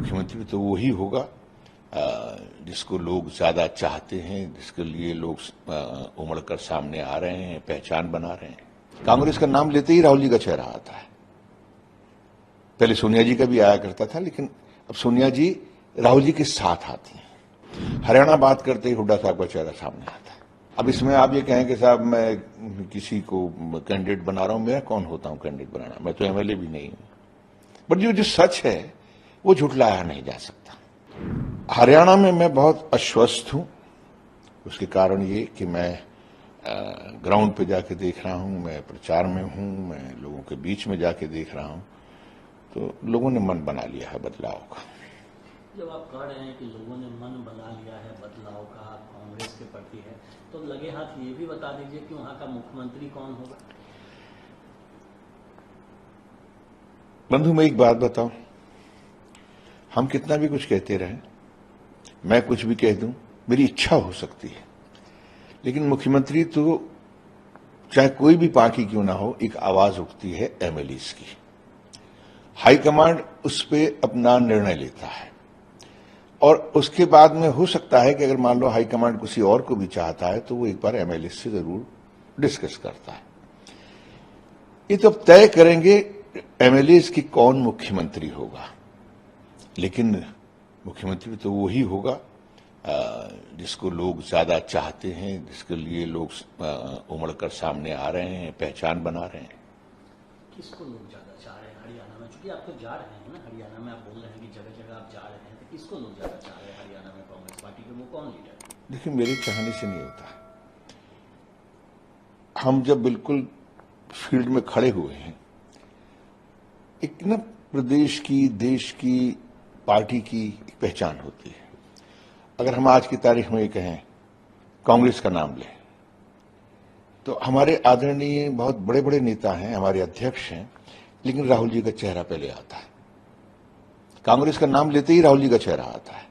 मुख्यमंत्री तो वही होगा जिसको लोग ज्यादा चाहते हैं, जिसके लिए लोग उमड़कर सामने आ रहे हैं, पहचान बना रहे हैं। कांग्रेस का नाम लेते ही राहुल जी का चेहरा आता है। पहले सोनिया जी का भी आया करता था, लेकिन अब सोनिया जी राहुल जी के साथ आती हैं। हरियाणा बात करते ही हुड्डा साहब का चेहरा सामने आता है। अब इसमें आप ये कहें कि साहब मैं किसी को कैंडिडेट बना रहा हूं, मैं कौन होता हूं कैंडिडेट बनाना, मैं तो एमएलए भी नहीं हूं। बट जो सच है वो झुठलाया नहीं जा सकता। हरियाणा में मैं बहुत अस्वस्थ हूं। उसके कारण ये कि मैं ग्राउंड पे जाके देख रहा हूं, मैं प्रचार में हूं, मैं लोगों के बीच में जाके देख रहा हूं, तो लोगों ने मन बना लिया है बदलाव का। जब आप कह रहे हैं कि लोगों ने मन बना लिया है बदलाव का कांग्रेस के प्रति है, तो लगे हाथ ये भी बता दीजिए कि वहां का मुख्यमंत्री कौन होगा। बंधु, मैं एक बात बताऊं, हम कितना भी कुछ कहते रहें, मैं कुछ भी कह दूं, मेरी इच्छा हो सकती है, लेकिन मुख्यमंत्री तो चाहे कोई भी पार्टी क्यों ना हो, एक आवाज उठती है एमएलएस की। हाईकमांड उस पर अपना निर्णय लेता है और उसके बाद में हो सकता है कि अगर मान लो हाईकमांड किसी और को भी चाहता है तो वो एक बार एमएलएस से जरूर डिस्कस करता है। ये तो अब तय करेंगे एमएलएस की कौन मुख्यमंत्री होगा, लेकिन मुख्यमंत्री तो वही होगा जिसको लोग ज्यादा चाहते हैं, जिसके लिए लोग उमड़कर सामने आ रहे हैं, पहचान बना रहे हैं। किसको लोग ज्यादा चाह रहे हैं हरियाणा में? चूंकि आप तो जा रहे हैं ना हरियाणा में, आप बोल रहे हैं कि जगह जगह आप जा रहे हैं, तो किसको लोग ज्यादा चाह रहे हैं हरियाणा में कांग्रेस पार्टी के? वो कौन लीडर? देखिए, मेरे चाहने से नहीं होता। हम जब बिल्कुल फील्ड में खड़े हुए हैं, एक ना प्रदेश की, देश की, पार्टी की एक पहचान होती है। अगर हम आज की तारीख में ये कहें कांग्रेस का नाम लें, तो हमारे आदरणीय बहुत बड़े बड़े नेता हैं, हमारे अध्यक्ष हैं, लेकिन राहुल जी का चेहरा पहले आता है। कांग्रेस का नाम लेते ही राहुल जी का चेहरा आता है।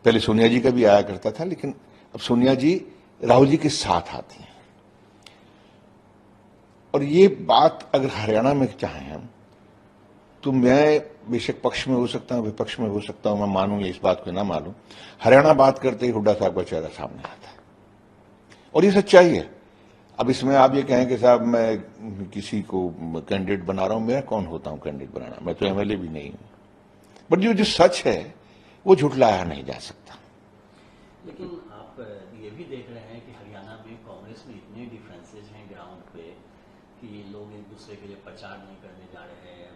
पहले सोनिया जी का भी आया करता था, लेकिन अब सोनिया जी राहुल जी के साथ आती हैं। और ये बात अगर हरियाणा में चाहें हम, तो मैं बेशक पक्ष में हो सकता हूं, विपक्ष में हो सकता हूं, मैं मानूं या इस बात को ना मानूं, हरियाणा बात करते ही हुड्डा साहब का चेहरा सामने आता है और ये सच्चाई है। अब इसमें आप ये कहें कि साहब मैं किसी को कैंडिडेट बना रहा हूं, मैं कौन होता हूं कैंडिडेट बनाना, मैं तो एमएलए भी नहीं हूं। बट जो सच है वो झुठलाया नहीं जा सकता। लेकिन आप ये भी देख रहे हैं कि हरियाणा में कांग्रेस में इतने डिफरेंसेज हैं ग्राउंड पे कि लोग एक दूसरे के लिए प्रचार नहीं करने जा रहे हैं,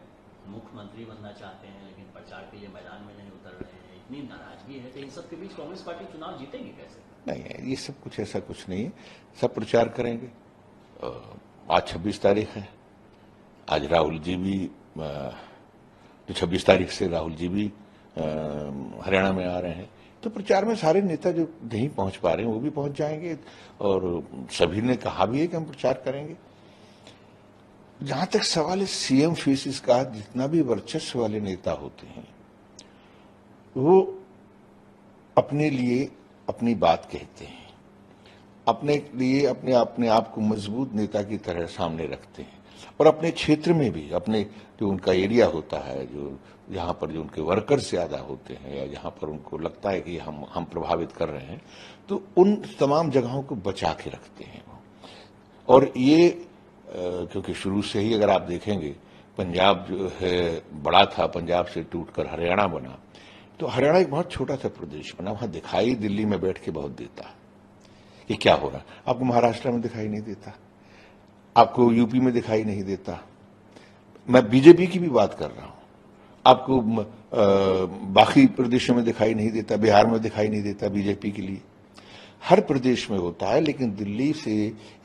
मुख्यमंत्री बनना चाहते हैं लेकिन प्रचार के लिए मैदान में नहीं उतर रहे हैं, इतनी नाराजगी है। तो इन सब के बीच कांग्रेस पार्टी चुनाव जीतेगी कैसे? नहीं, ये सब कुछ ऐसा कुछ नहीं है। सब प्रचार करेंगे। आज 26 तारीख है, आज राहुल जी भी, जो 26 तारीख से राहुल जी भी हरियाणा में आ रहे हैं, तो प्रचार में सारे नेता जो नहीं पहुंच पा रहे हैं वो भी पहुंच जाएंगे और सभी ने कहा भी है कि हम प्रचार करेंगे। जहां तक सवाल है सीएम फेसिस का, जितना भी वर्चस्व वाले नेता होते हैं वो अपने लिए अपनी बात कहते हैं, अपने लिए अपने आप को मजबूत नेता की तरह सामने रखते हैं और अपने क्षेत्र में भी, अपने जो उनका एरिया होता है, जो जहां पर जो उनके वर्कर्स ज्यादा होते हैं या जहां पर उनको लगता है कि हम प्रभावित कर रहे हैं, तो उन तमाम जगहों को बचा के रखते हैं वो। और ये क्योंकि शुरू से ही अगर आप देखेंगे, पंजाब जो है बड़ा था, पंजाब से टूटकर हरियाणा बना, तो हरियाणा एक बहुत छोटा सा प्रदेश बना। वहां दिखाई दिल्ली में बैठ के बहुत देता कि क्या हो रहा है। आपको महाराष्ट्र में दिखाई नहीं देता, आपको यूपी में दिखाई नहीं देता। मैं बीजेपी की भी बात कर रहा हूं, आपको बाकी प्रदेशों में दिखाई नहीं देता, बिहार में दिखाई नहीं देता बीजेपी के लिए। हर प्रदेश में होता है, लेकिन दिल्ली से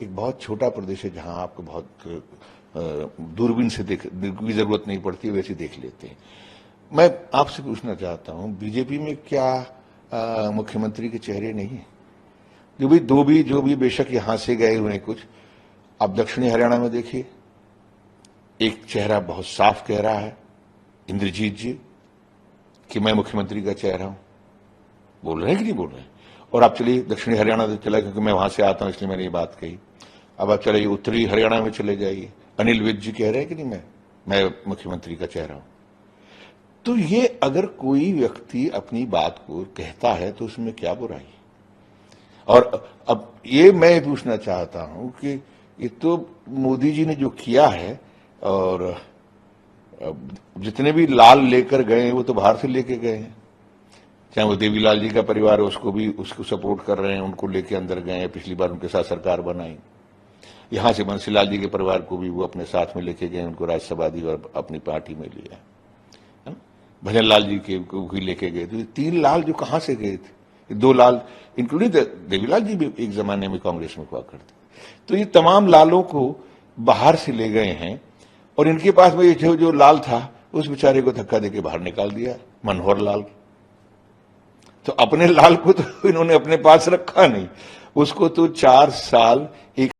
एक बहुत छोटा प्रदेश है जहां आपको बहुत दूरबीन से देखने की जरूरत नहीं पड़ती, वैसे देख लेते हैं। मैं आपसे पूछना चाहता हूं, बीजेपी में क्या मुख्यमंत्री के चेहरे नहीं है? जो भी बेशक यहां से गए हुए हैं कुछ, आप दक्षिणी हरियाणा में देखिए, एक चेहरा बहुत साफ कह रहा है, इंद्रजीत जी, कि मैं मुख्यमंत्री का चेहरा हूं। बोल रहे हैं कि नहीं बोल रहे हैं? और आप चलिए दक्षिणी हरियाणा से चला, क्योंकि मैं वहां से आता हूं इसलिए मैंने ये बात कही। अब आप चलिए उत्तरी हरियाणा में चले जाइए, अनिल विज जी कह रहे हैं कि नहीं मैं मुख्यमंत्री का चेहरा हूं। तो ये अगर कोई व्यक्ति अपनी बात को कहता है तो उसमें क्या बुराई? और अब ये मैं पूछना चाहता हूं कि ये तो मोदी जी ने जो किया है, और जितने भी लाल लेकर गए वो तो बाहर से लेके गए हैं, चाहे वो देवीलाल जी का परिवार है उसको भी उसको सपोर्ट कर रहे हैं, उनको लेके अंदर गए हैं, पिछली बार उनके साथ सरकार बनाई। यहां से बंसीलाल जी के परिवार को भी वो अपने साथ में लेके गए, उनको राज्यसभा दी और अपनी पार्टी में लिया, है ना। भजन लाल जी के को भी लेके गए। तो ये 3 लाल जो कहां से गए थे, 2 लाल इंक्लूडिंग देवीलाल जी भी एक जमाने में कांग्रेस में हुआ करते। तो ये तमाम लालों को बाहर से ले गए हैं, और इनके पास में जो लाल था उस बेचारे को धक्का देके बाहर निकाल दिया, मनोहर लाल। तो अपने लाल को तो इन्होंने अपने पास रखा नहीं, उसको तो 4 साल एक